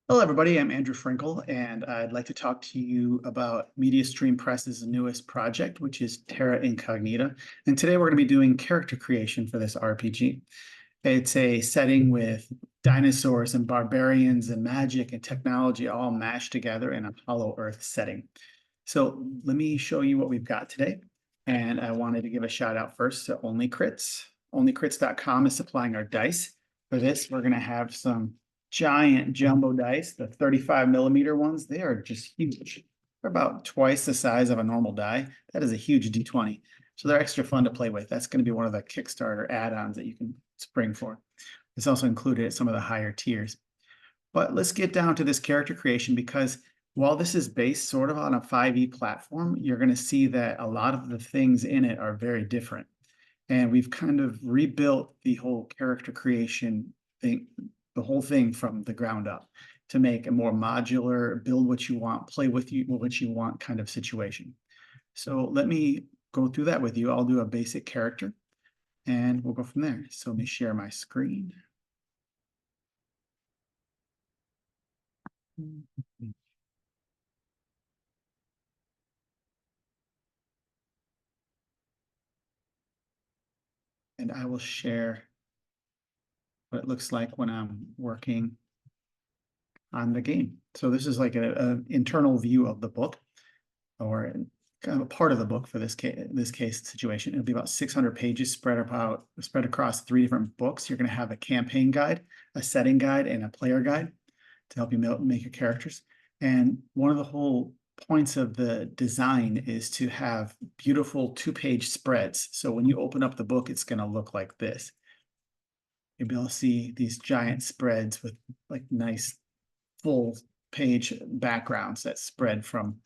Hello, everybody. I'm Andrew Frankel, and I'd like to talk to you about MediaStream Press's newest project, which is Terra Incognita. And today we're going to be doing character creation for this RPG. It's a setting with dinosaurs and barbarians and magic and technology all mashed together in a Hollow Earth setting. So let me show you what we've got today. And I wanted to give a shout out first to Only Crits. OnlyCrits.com is supplying our dice. For this, we're going to have some giant jumbo dice, the 35 millimeter ones. They are just huge. They're about twice the size of a normal die. That is a huge D20. So they're extra fun to play with. That's going to be one of the Kickstarter add-ons that you can spring for. It's also included at some of the higher tiers. But let's get down to this character creation, because while this is based sort of on a 5e platform, you're going to see that a lot of the things in it are very different. And we've kind of rebuilt the whole character creation thing, the whole thing from the ground up to make a more modular, build what you want, play with you what you want kind of situation. So let me go through that with you. I'll do a basic character and we'll go from there. So let me share my screen. And I will share what it looks like when I'm working on the game. So this is like an internal view of the book, or kind of a part of the book for this case situation. It'll be about 600 pages spread across 3 different books. You're going to have a campaign guide, a setting guide, and a player guide to help you make your characters. And one of the whole points of the design is to have beautiful 2-page spreads. So when you open up the book, it's going to look like this. You'll be able to see these giant spreads with like nice full page backgrounds that spread from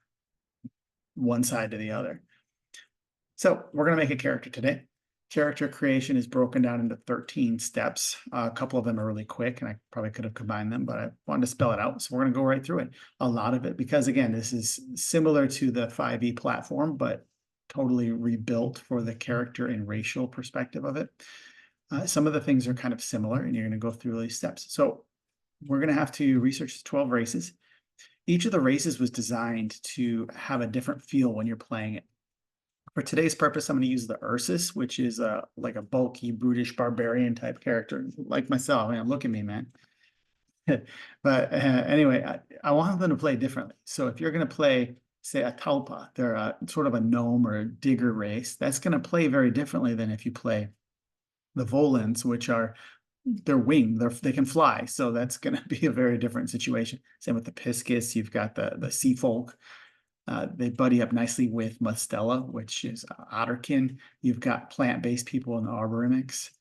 one side to the other. So we're going to make a character today. Character creation is broken down into 13 steps. A couple of them are really quick, and I probably could have combined them, but I wanted to spell it out. So we're going to go right through it. A lot of it, because again, this is similar to the 5e platform, but totally rebuilt for the character and racial perspective of it. Some of the things are kind of similar, and you're going to go through these steps. So we're going to have to research 12 races. Each of the races was designed to have a different feel when you're playing it. For today's purpose, I'm going to use the Ursus, which is like a bulky, brutish barbarian type character, like myself. Man, look at me, man. But anyway, I want them to play differently. So if you're going to play, say, a Talpa, they're sort of a gnome or a digger race, that's going to play very differently than if you play the Volans, which are they're winged, they can fly. So that's going to be a very different situation. Same with the Piscus. You've got the sea folk. They buddy up nicely with Mustela, which is Otterkin. You've got plant-based people in the Arborimics.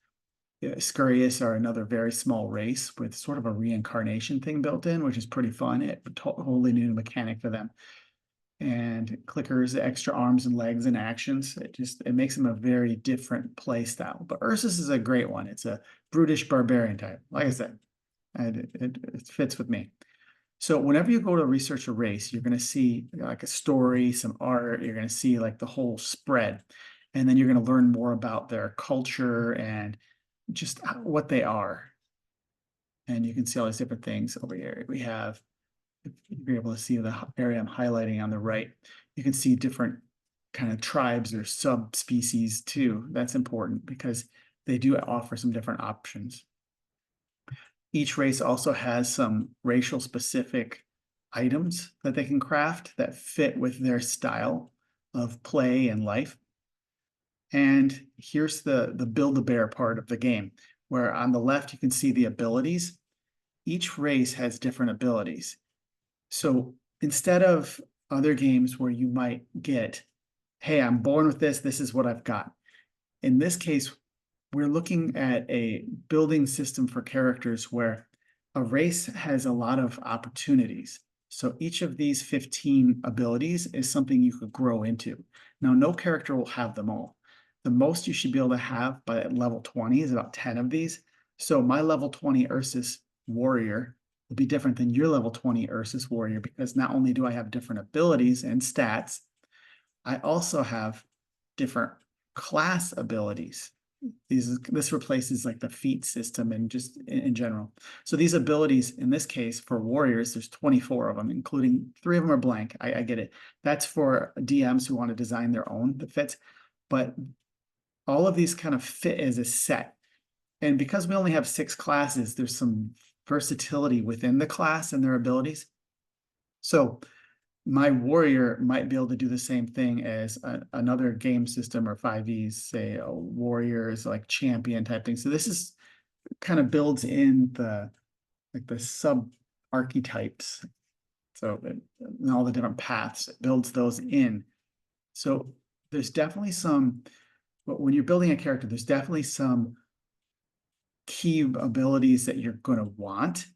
Scurrius are another very small race with sort of a reincarnation thing built in, which is pretty fun. It totally new mechanic for them. And clickers, extra arms and legs and actions. It makes them a very different play style. But Ursus is a great one. It's a brutish barbarian type. Like I said, it fits with me. So whenever you go to research a race, you're going to see like a story, some art, you're going to see like the whole spread. And then you're going to learn more about their culture and just what they are. And you can see all these different things over here. We have, if you're able to see the area I'm highlighting on the right, you can see different kind of tribes or subspecies too. That's important because they do offer some different options. Each race also has some racial specific items that they can craft that fit with their style of play and life. And here's the Build-A-Bear part of the game, where on the left you can see the abilities. Each race has different abilities. So instead of other games where you might get, hey, I'm born with this, this is what I've got. In this case, we're looking at a building system for characters where a race has a lot of opportunities. So each of these 15 abilities is something you could grow into. Now, no character will have them all. The most you should be able to have by level 20 is about 10 of these. So my level 20 Ursus Warrior will be different than your level 20 Ursus Warrior, because not only do I have different abilities and stats, I also have different class abilities. this replaces like the feat system and just in general. So these abilities, in this case, for warriors, there's 24 of them, including 3 of them are blank. I get it. That's for DMs who want to design their own that fits. But all of these kind of fit as a set. And because we only have 6 classes, there's some versatility within the class and their abilities. So my warrior might be able to do the same thing as another game system or 5e, say a warrior is like champion type thing. So this is kind of builds in the like the sub archetypes. So and all the different paths, it builds those in. So there's definitely some, but when you're building a character, there's definitely some key abilities that you're going to want,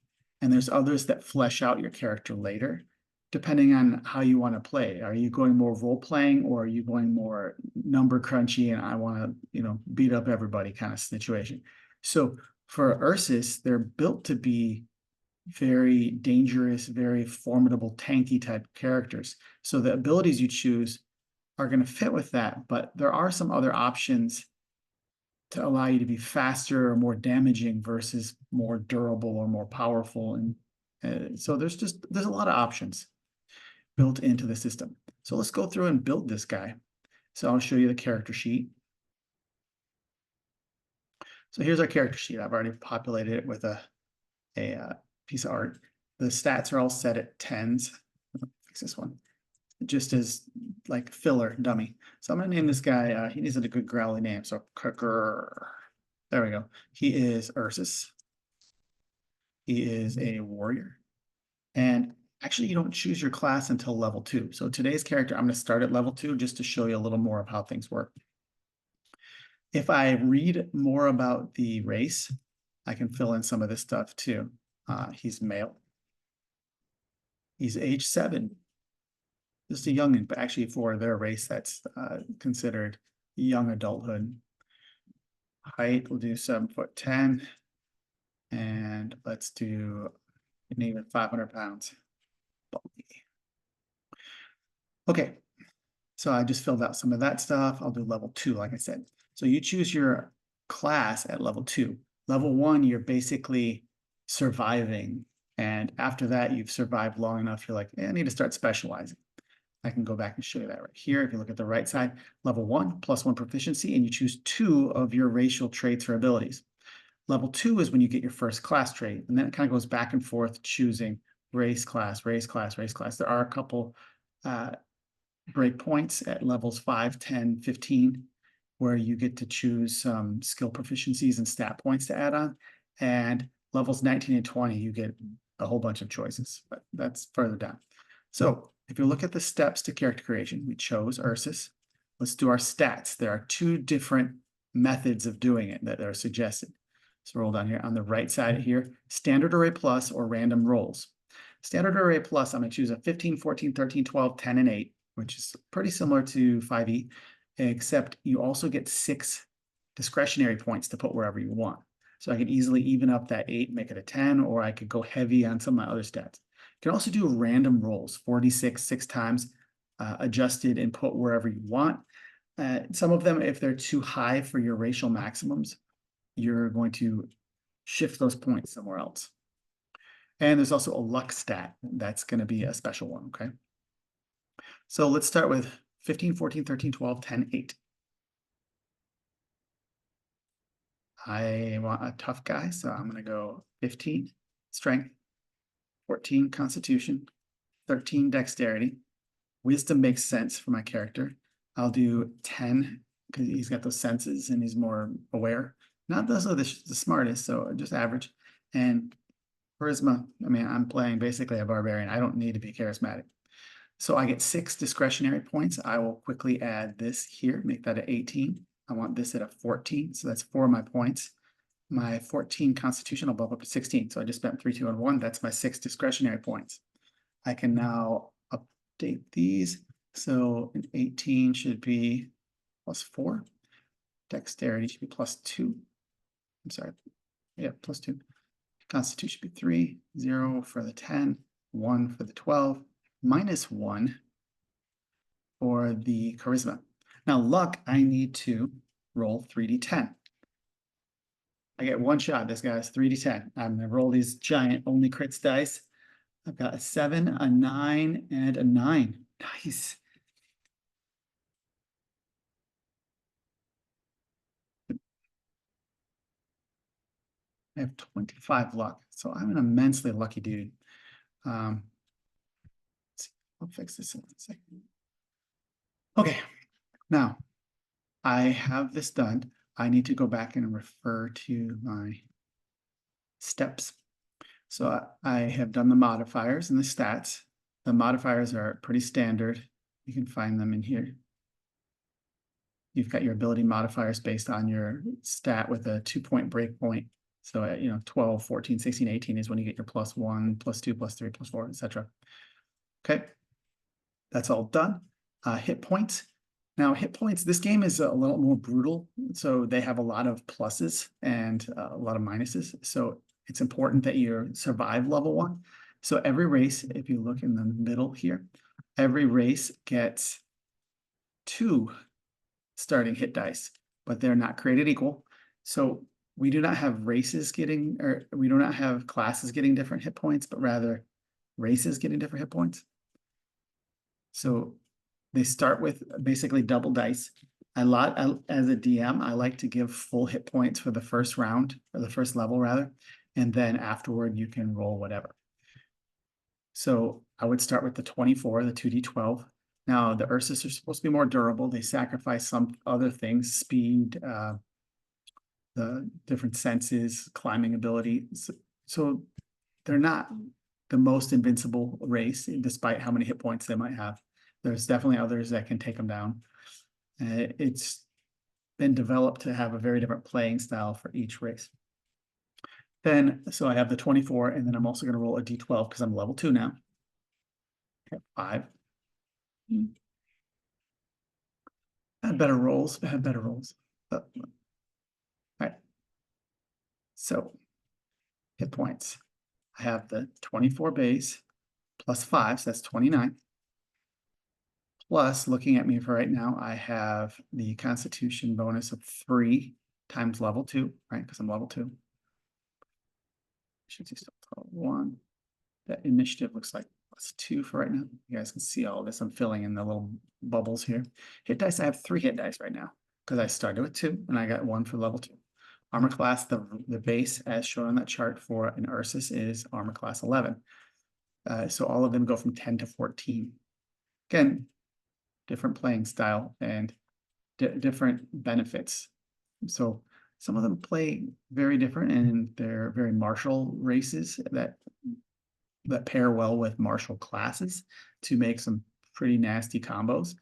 and there's others that flesh out your character later, depending on how you want to play. Are you going more role playing, or are you going more number crunchy and I want to, you know, beat up everybody kind of situation? So for Ursus, they're built to be very dangerous, very formidable, tanky type characters. So the abilities you choose are going to fit with that, but there are some other options to allow you to be faster or more damaging versus more durable or more powerful. And so there's a lot of options built into the system. So let's go through and build this guy. So I'll show you the character sheet. So here's our character sheet. I've already populated it with a piece of art. The stats are all set at 10s. Fix this one. Just as like filler dummy. So I'm gonna name this guy, he needs a good growly name. So there we go. He is Ursus. He is a warrior. And actually you don't choose your class until level 2. So today's character, I'm gonna start at level 2 just to show you a little more of how things work. If I read more about the race, I can fill in some of this stuff too. He's male. He's age 7. Just a youngin, but actually for their race, that's considered young adulthood. Height, we'll do 7'10", and let's do an even 500 pounds. Okay, so I just filled out some of that stuff. I'll do level 2, like I said. So you choose your class at level 2. Level 1, you're basically surviving, and after that, you've survived long enough, you're like, I need to start specializing. I can go back and show you that right here. If you look at the right side, level 1, +1 proficiency, and you choose 2 of your racial traits or abilities. Level 2 is when you get your first class trait, and then it kind of goes back and forth choosing race class, race class, race class. There are a couple breakpoints at levels 5, 10, 15, where you get to choose some skill proficiencies and stat points to add on. And levels 19 and 20, you get a whole bunch of choices, but that's further down. So if you look at the steps to character creation, we chose Ursus. Let's do our stats. There are 2 different methods of doing it that are suggested. So roll down here on the right side here, standard array plus or random rolls. Standard array plus, I'm going to choose a 15, 14, 13, 12, 10, and 8, which is pretty similar to 5e, except you also get 6 discretionary points to put wherever you want. So I can easily even up that 8, make it a 10, or I could go heavy on some of my other stats. You can also do random rolls, 46, 6 times, adjusted and put wherever you want. Some of them, if they're too high for your racial maximums, you're going to shift those points somewhere else. And there's also a luck stat. That's going to be a special one, okay? So let's start with 15, 14, 13, 12, 10, 8. I want a tough guy, so I'm going to go 15 strength, 14 constitution, 13 dexterity. Wisdom makes sense for my character. I'll do 10 because he's got those senses and he's more aware. Not those are the smartest, so just average. And charisma, I mean, I'm playing basically a barbarian. I don't need to be charismatic. So I get 6 discretionary points. I will quickly add this here, make that an 18. I want this at a 14, so that's 4 of my points. My 14 constitution, I'll bump up to 16. So I just spent 3, 2, and 1. That's my 6 discretionary points. I can now update these. So an 18 should be +4. Dexterity should be +2. I'm sorry. Yeah, +2. Constitution should be 3, 0 for the 10, 1 for the 12, -1 for the charisma. Now luck, I need to roll 3d10. I get one shot. This guy's 3d10. I'm gonna roll these giant only crits dice. I've got a 7, a 9, and a 9. Nice. I have 25 luck, so I'm an immensely lucky dude. Let's see. I'll fix this in a second. Okay, now I have this done. I need to go back and refer to my steps. So I have done the modifiers and the stats. The modifiers are pretty standard. You can find them in here. You've got your ability modifiers based on your stat with a 2-point breakpoint. So at 12, 14, 16, 18 is when you get your +1, +2, +3, +4, etc. Okay, that's all done. Hit points. Now, hit points, this game is a little more brutal. So they have a lot of pluses and a lot of minuses. So it's important that you survive level 1. So every race, if you look in the middle here, every race gets 2 starting hit dice, but they're not created equal. So we do not have races getting, or we do not have classes getting different hit points, but rather races getting different hit points. So they start with basically double dice. As a DM, I like to give full hit points for the first round, or the first level rather, and then afterward you can roll whatever. So I would start with the 24, the 2d12. Now the Ursus are supposed to be more durable. They sacrifice some other things, speed, the different senses, climbing ability. So they're not the most invincible race, despite how many hit points they might have. There's definitely others that can take them down. It's been developed to have a very different playing style for each race. Then, so I have the 24, and then I'm also going to roll a d12 because I'm level 2 now. Okay, 5. I had better rolls. All right. So, hit points. I have the 24 base plus 5, so that's 29. Plus, looking at me for right now, I have the Constitution bonus of 3 times level 2, right? Because I'm level 2. Should see still 1. That initiative looks like +2 for right now. You guys can see all this. I'm filling in the little bubbles here. Hit dice, I have 3 hit dice right now because I started with 2 and I got 1 for level 2. Armor class, the base as shown on that chart for an Ursus is armor class 11. So all of them go from 10 to 14. Again, different playing style and different benefits. So some of them play very different, and they're very martial races that pair well with martial classes to make some pretty nasty combos.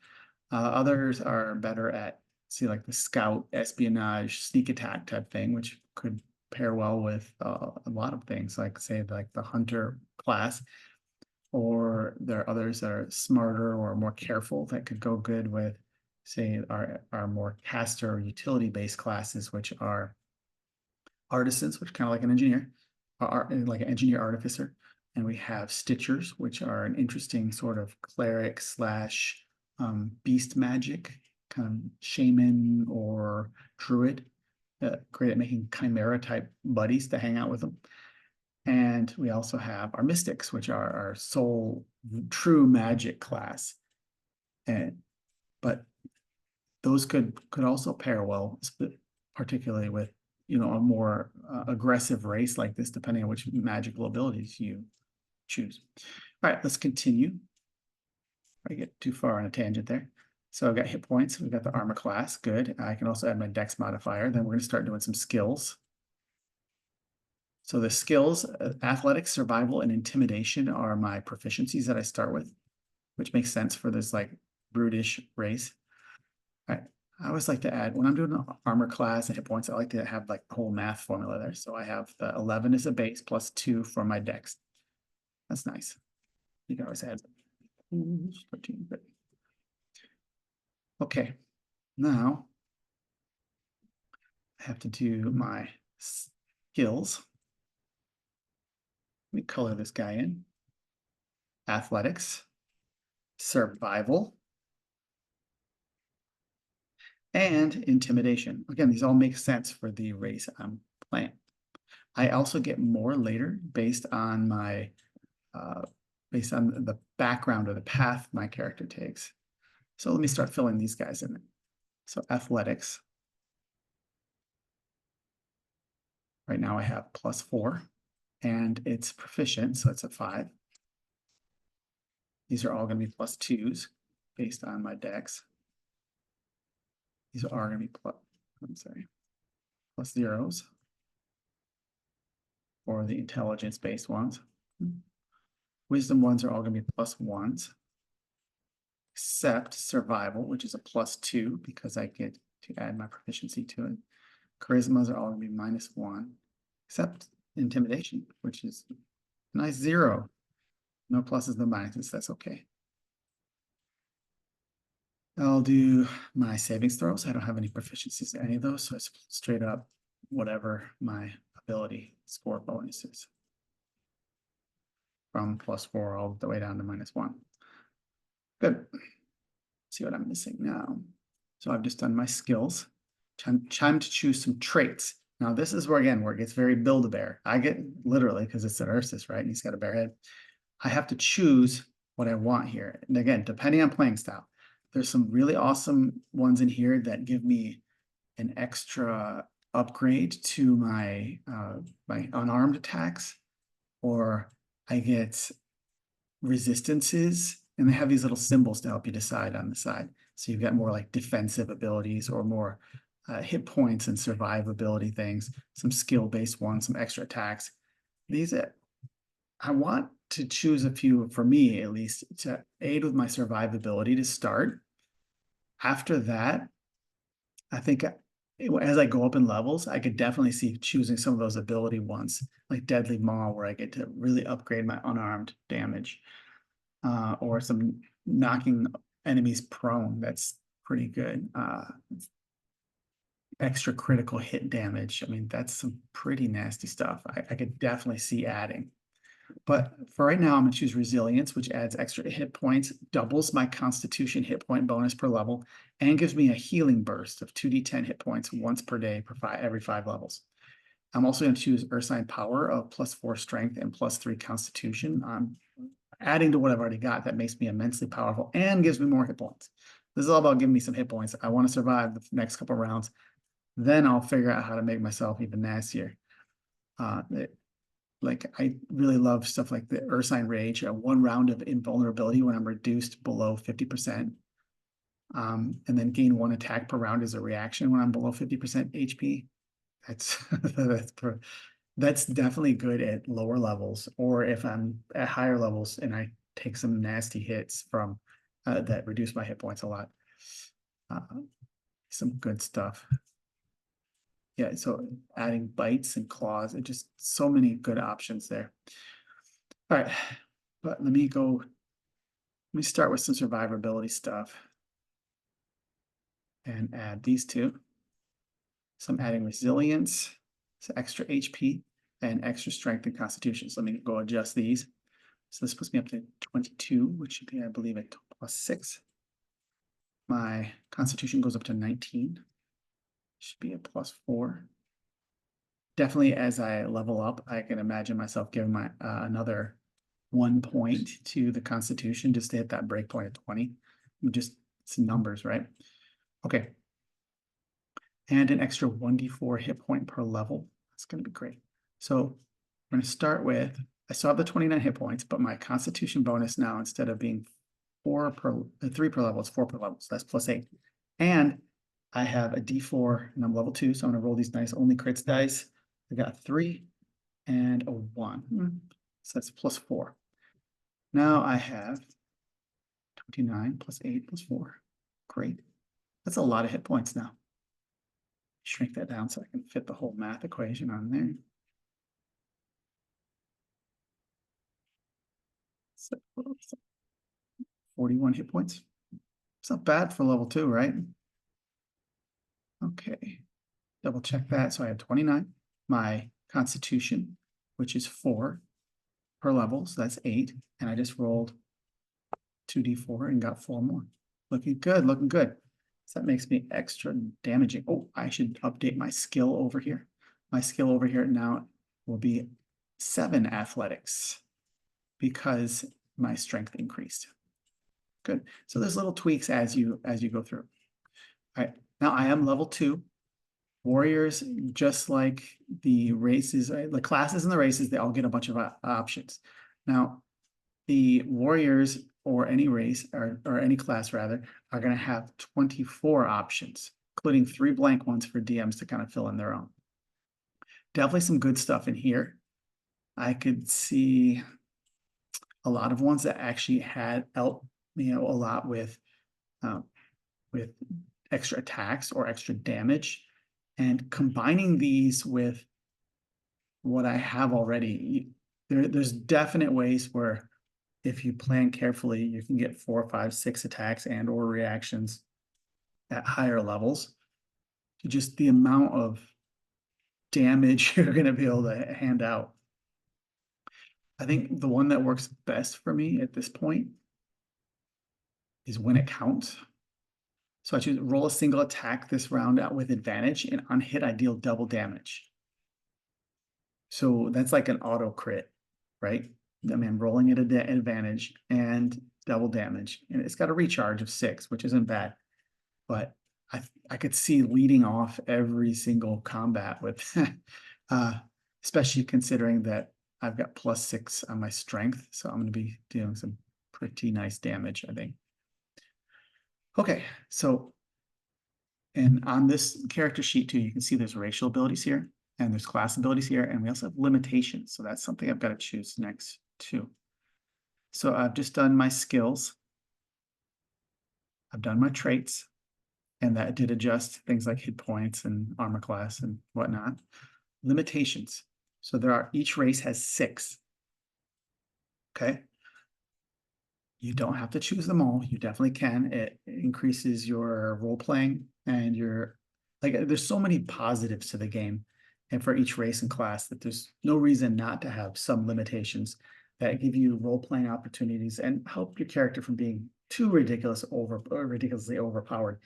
Others are better at, see, like the scout, espionage, sneak attack type thing, which could pair well with a lot of things, like say like the hunter class. Or there are others that are smarter or more careful that could go good with, say, our more caster or utility-based classes, which are artisans, which are kind of like an engineer, like an engineer artificer. And we have stitchers, which are an interesting sort of cleric slash beast magic, kind of shaman or druid, great at making chimera type buddies to hang out with them. And we also have our mystics, which are our soul true magic class. But those could also pair well, particularly with a more aggressive race like this, depending on which magical abilities you choose. All right, let's continue. I get too far on a tangent there. So I've got hit points. We've got the armor class. Good. I can also add my dex modifier. Then we're going to start doing some skills. So the skills, athletics, survival, and intimidation are my proficiencies that I start with, which makes sense for this like brutish race. All right. I always like to add, when I'm doing an armor class and hit points, I like to have like the whole math formula there. So I have the 11 as a base plus 2 for my dex. That's nice. You can always add 13. Okay, now I have to do my skills. Let me color this guy in. Athletics, survival, and intimidation. Again, these all make sense for the race I'm plan. I also get more later based on my based on the background or the path my character takes. So let me start filling these guys in. So athletics. Right now I have +4 and it's proficient, so it's a 5. These are all going to be +2s based on my dex. These are going to be +0s for the intelligence-based ones. Wisdom ones are all going to be +1s, except survival, which is a +2 because I get to add my proficiency to it. Charismas are all going to be -1, except intimidation, which is a nice 0. No pluses, no minuses, that's okay. I'll do my savings throws. I don't have any proficiencies in any of those, so it's straight up whatever my ability score bonus is. From +4 all the way down to -1. Good. Let's see what I'm missing now. So I've just done my skills. Time to choose some traits. Now this is where, again, where it gets very Build-A-Bear. I get literally, because it's an Ursus, right? And he's got a bear head. I have to choose what I want here. And again, depending on playing style, there's some really awesome ones in here that give me an extra upgrade to my my unarmed attacks, or I get resistances, and they have these little symbols to help you decide on the side. So you've got more like defensive abilities or more hit points and survivability things, some skill-based ones, some extra attacks. These I want to choose a few, for me at least, to aid with my survivability to start. After that, I think as I go up in levels, I could definitely see choosing some of those ability ones, like Deadly Maw, where I get to really upgrade my unarmed damage, or some knocking enemies prone. That's pretty good. Extra critical hit damage. I mean, that's some pretty nasty stuff. I could definitely see adding. But for right now, I'm going to choose Resilience, which adds extra hit points, doubles my Constitution hit point bonus per level, and gives me a healing burst of 2d10 hit points once per day every 5 levels. I'm also going to choose Ursine Power of +4 Strength and +3 Constitution. I'm adding to what I've already got that makes me immensely powerful and gives me more hit points. This is all about giving me some hit points. I want to survive the next couple of rounds. Then I'll figure out how to make myself even nastier. Like, I really love stuff like the Ursine Rage, 1 round of invulnerability when I'm reduced below 50%. And then gain 1 attack per round as a reaction when I'm below 50% HP. That's definitely good at lower levels, or if I'm at higher levels and I take some nasty hits from that reduce my hit points a lot. Some good stuff. Yeah, so adding bites and claws, and just so many good options there. All right, but let me start with some survivability stuff and add these two. So I'm adding resilience, so extra HP, and extra strength and constitution. So let me go adjust these. So this puts me up to 22, which should be, I believe, a +6. My constitution goes up to 19. Should be a +4. Definitely, as I level up, I can imagine myself giving my another 1 point to the Constitution just to hit that break point at 20. Just some numbers, right? Okay. And an extra 1d4 hit point per level. That's going to be great. So I'm going to start with, I still have the 29 hit points, but my Constitution bonus now, instead of being 3 per level, it's 4 per level. So that's +8. And I have a d4 and I'm level 2. So I'm going to roll these nice only crits dice. I got a 3 and a 1. So that's +4. Now I have 29 +8 +4. Great. That's a lot of hit points now. Shrink that down so I can fit the whole math equation on there. So 41 hit points. It's not bad for level 2, right? Okay. Double check that. So I have 29. My Constitution, which is 4 per level, so that's 8. And I just rolled 2d4 and got 4 more. Looking good, looking good. So that makes me extra damaging. Oh, I should update my skill over here. my skill over here now will be 7 athletics because my strength increased. Good. So there's little tweaks as you go through. All right. Now I am level 2. Warriors, just like the races, the classes and the races, they all get a bunch of options. Now, the warriors or any race or any class rather are going to have 24 options, including 3 blank ones for DMs to kind of fill in their own. Definitely some good stuff in here. I could see a lot of ones that actually had a lot with extra attacks or extra damage, and combining these with what I have already. There's definite ways where if you plan carefully, you can get 4, 5, 6 attacks and or reactions at higher levels. Just the amount of damage you're going to be able to hand out. I think the one that works best for me at this point is when it counts. So I choose roll a single attack this round out with advantage, and on hit I deal double damage. So that's like an auto crit, right? I mean, I'm rolling at an advantage and double damage, and it's got a recharge of 6, which isn't bad. But I could see leading off every single combat with, especially considering that I've got +6 on my strength, so I'm going to be doing some pretty nice damage, I think. Okay, so, and on this character sheet too, you can see there's racial abilities here, and there's class abilities here, and we also have limitations. So that's something I've got to choose next too. So I've just done my skills. I've done my traits, and that did adjust things like hit points and armor class and whatnot. Limitations. So each race has 6. Okay. You don't have to choose them all. You definitely can. It increases your role playing and there's so many positives to the game and for each race and class that there's no reason not to have some limitations that give you role playing opportunities and help your character from being too ridiculously overpowered.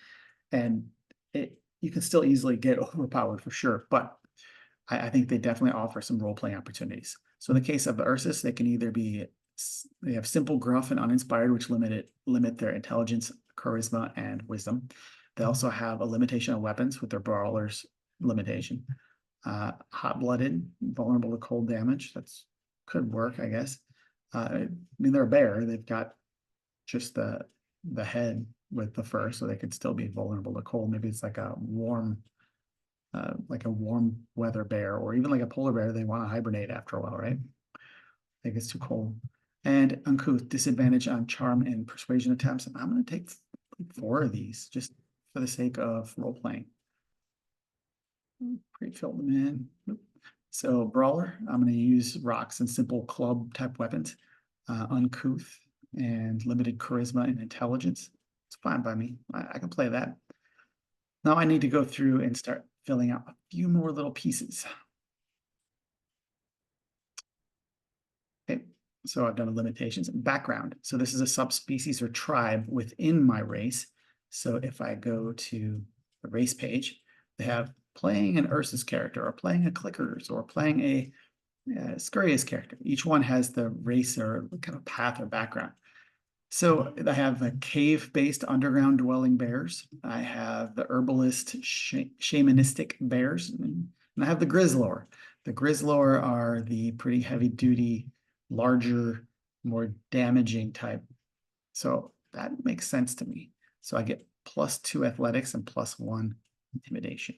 And you can still easily get overpowered for sure, but I think they definitely offer some role playing opportunities. So in the case of the Ursus, they can either be they have simple, gruff, and uninspired, which limit their intelligence, charisma, and wisdom. They also have a limitation on weapons with their brawler's limitation. Hot-blooded, vulnerable to cold damage. That's could work, I guess. I mean, they're a bear. They've got just the head with the fur, so they could still be vulnerable to cold. Maybe it's like a warm weather bear, or even like a polar bear. They want to hibernate after a while, right? I think it's too cold. And uncouth, disadvantage on charm and persuasion attempts. I'm going to take 4 of these just for the sake of role playing. Pre-fill them in. So brawler, I'm going to use rocks and simple club type weapons. Uncouth and limited charisma and intelligence. It's fine by me. I can play that. Now I need to go through and start filling out a few more little pieces. Okay, so I've done the limitations. Background. So this is a subspecies or tribe within my race. So if I go to the race page, they have playing an Ursus character, or playing a Clickers, or playing a Scurrius character. Each one has the race or kind of path or background. So I have the cave-based underground dwelling bears. I have the herbalist shamanistic bears, and I have the grizzlor. The grizzlor are the pretty heavy-duty, larger, more damaging type. So that makes sense to me. So I get +2 athletics and +1 intimidation.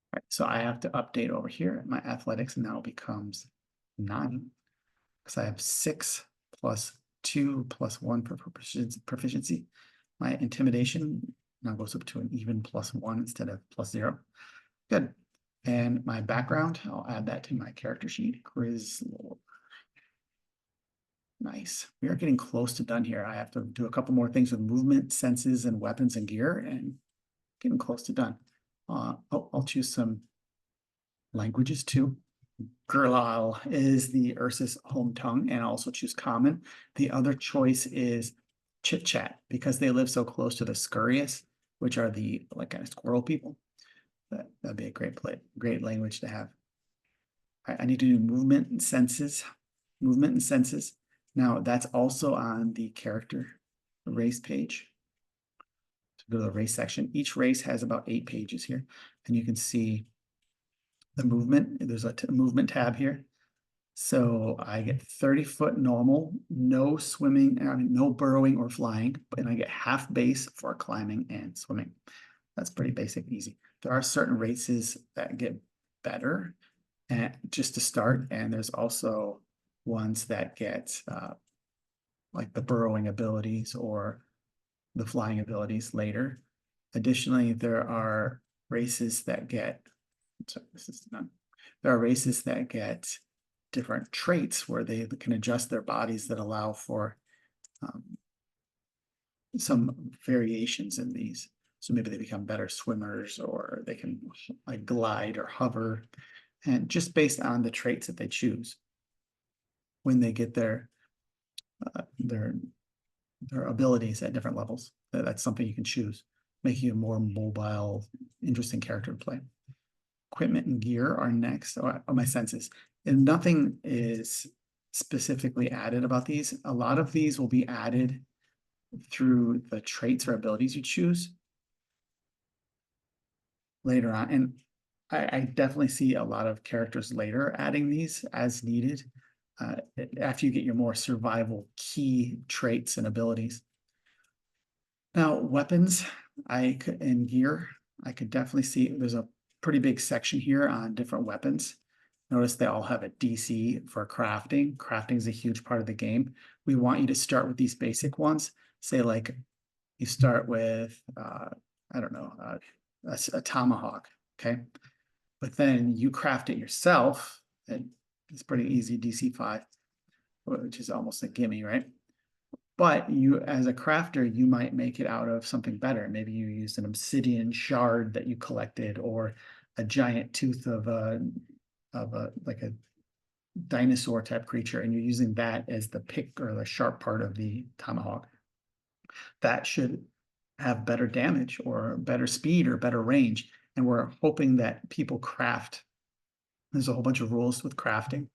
All right, so I have to update over here. My athletics now becomes 9 because I have 6 + 2 + 1 for proficiency. My intimidation now goes up to an even +1 instead of +0. Good. And my background, I'll add that to my character sheet. Grizzlor. Nice. We are getting close to done here. I have to do a couple more things with movement, senses, and weapons and gear, and getting close to done. I'll choose some languages too. Gurlal is the Ursus home tongue, and I'll also choose common. The other choice is chit chat because they live so close to the Scurrius. which are the like kind of squirrel people. That'd be a great language to have. I need to do movement and senses. Movement and senses. Now that's also on the character race page. So go to the race section. Each race has about 8 pages here, and you can see the movement. There's a movement tab here. So I get 30-foot normal, no swimming, I mean, no burrowing or flying, and I get half base for climbing and swimming. That's pretty basic, easy. There are certain races that get better just to start, and there's also ones that get like the burrowing abilities or the flying abilities later. Additionally, there are races that get, sorry, this is none. There are races that get different traits where they can adjust their bodies that allow for some variations in these. So maybe they become better swimmers, or they can like glide or hover, and just based on the traits that they choose when they get their abilities at different levels. That's something you can choose, making you a more mobile, interesting character to play. Equipment and gear are next, or my senses. And nothing is specifically added about these. A lot of these will be added through the traits or abilities you choose later on. And I definitely see a lot of characters later adding these as needed after you get your more survival key traits and abilities. Now, weapons and gear, I could definitely see there's a pretty big section here on different weapons. Notice they all have a DC for crafting. Crafting is a huge part of the game. We want you to start with these basic ones. Say like you start with, I don't know, a tomahawk, okay? But then you craft it yourself, and it's pretty easy, DC 5, which is almost a gimme, right? But you, as a crafter, you might make it out of something better. Maybe you use an obsidian shard that you collected, or a giant tooth of a like a dinosaur type creature, and you're using that as the pick or the sharp part of the tomahawk. That should have better damage or better speed or better range. And we're hoping that people craft. There's a whole bunch of rules with crafting.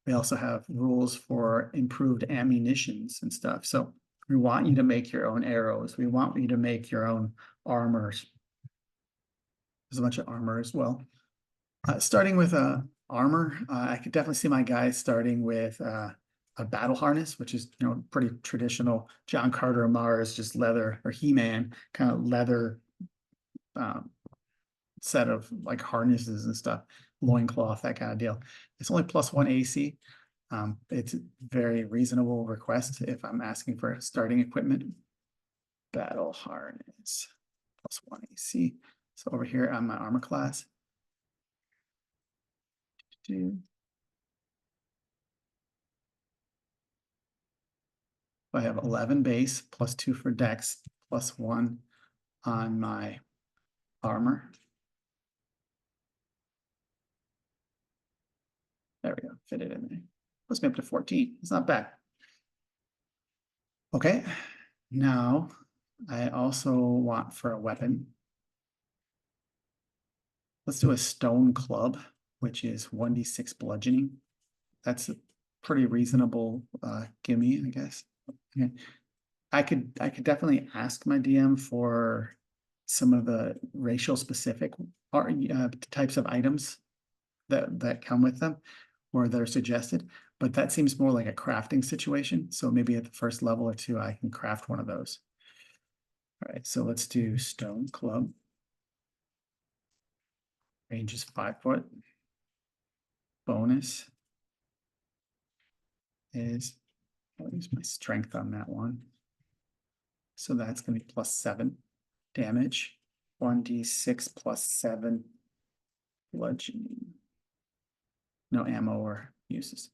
We also have rules for improved ammunitions and stuff. So we want you to make your own arrows. We want you to make your own armors. There's a bunch of armor as well. Starting with armor, I could definitely see my guys starting with a battle harness, which is, you know, pretty traditional John Carter of Mars, just leather, or He-Man kind of leather set of like harnesses and stuff, loincloth, that kind of deal. It's only +1 AC. It's very reasonable request if I'm asking for starting equipment. Battle harness, +1 AC. So over here on my armor class, I have 11 base, +2 for dex, +1 on my armor. There we go, fit it in there. Puts me up to 14. It's not bad. Okay, now I also want for a weapon. Let's do a stone club, which is 1d6 bludgeoning. That's a pretty reasonable gimme, I guess. Okay. I could definitely ask my DM for some of the racial specific types of items that come with them or that are suggested, but that seems more like a crafting situation. So maybe at the first level or two, I can craft one of those. All right, so let's do stone club. Range is 5 foot. Bonus is, I'll use my strength on that one. So that's going to be +7 damage. 1d6 +7 bludgeoning. No ammo or uses.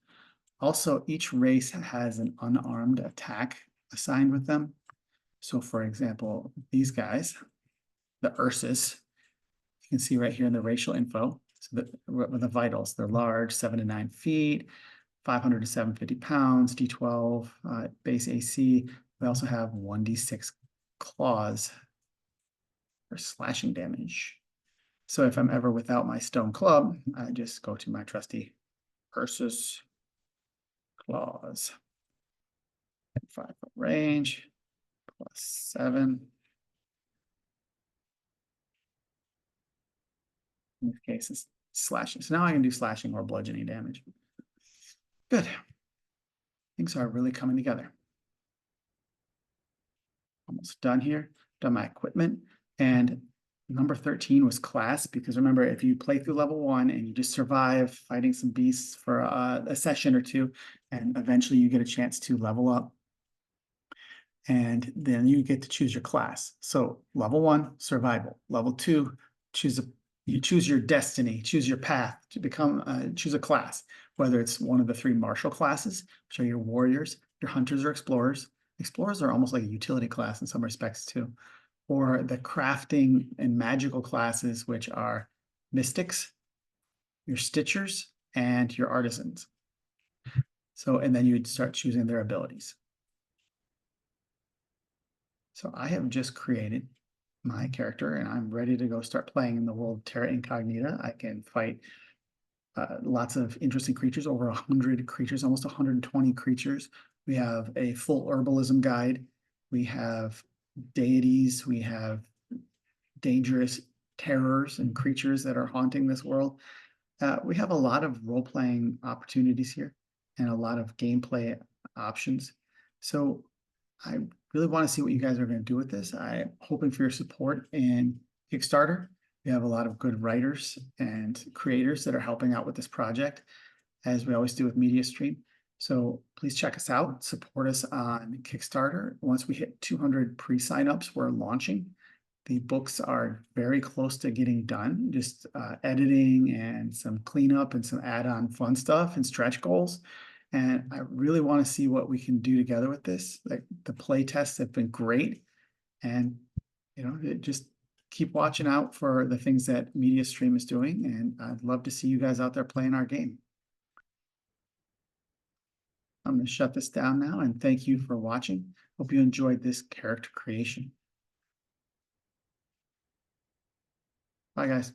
Also, each race has an unarmed attack assigned with them. So for example, these guys, the Ursus, you can see right here in the racial info. So with the vitals, they're large, 7 to 9 feet, 500 to 750 pounds, D12 base AC. We also have 1d6 claws for slashing damage. So if I'm ever without my stone club, I just go to my trusty Ursus claws. 5-foot range, +7. In this case, it's slashing. So now I can do slashing or bludgeoning damage. Good. Things are really coming together. Almost done here. Done my equipment. And number 13 was class, because remember, if you play through level 1 and you just survive fighting some beasts for a session or two, and eventually you get a chance to level up, and then you get to choose your class. So level 1, survival. Level 2, you choose your destiny, choose your path to become, choose a class, whether it's one of the 3 martial classes, which are your warriors, your hunters, or explorers. Explorers are almost like a utility class in some respects too, or the crafting and magical classes, which are mystics, your stitchers, and your artisans. So, and then you'd start choosing their abilities. So I have just created my character and I'm ready to go start playing in the world of Terra Incognita. I can fight lots of interesting creatures, over 100 creatures, almost 120 creatures. We have a full herbalism guide. We have deities. We have dangerous terrors and creatures that are haunting this world. We have a lot of role-playing opportunities here and a lot of gameplay options. So I really want to see what you guys are going to do with this. I'm hoping for your support in Kickstarter. We have a lot of good writers and creators that are helping out with this project, as we always do with MediaStream. So please check us out, support us on Kickstarter. Once we hit 200 pre-signups, we're launching. The books are very close to getting done, just editing and some cleanup and some add-on fun stuff and stretch goals. And I really want to see what we can do together with this. Like, the play tests have been great, and just keep watching out for the things that MediaStream is doing. And I'd love to see you guys out there playing our game. I'm going to shut this down now, and thank you for watching. Hope you enjoyed this character creation. Bye, guys.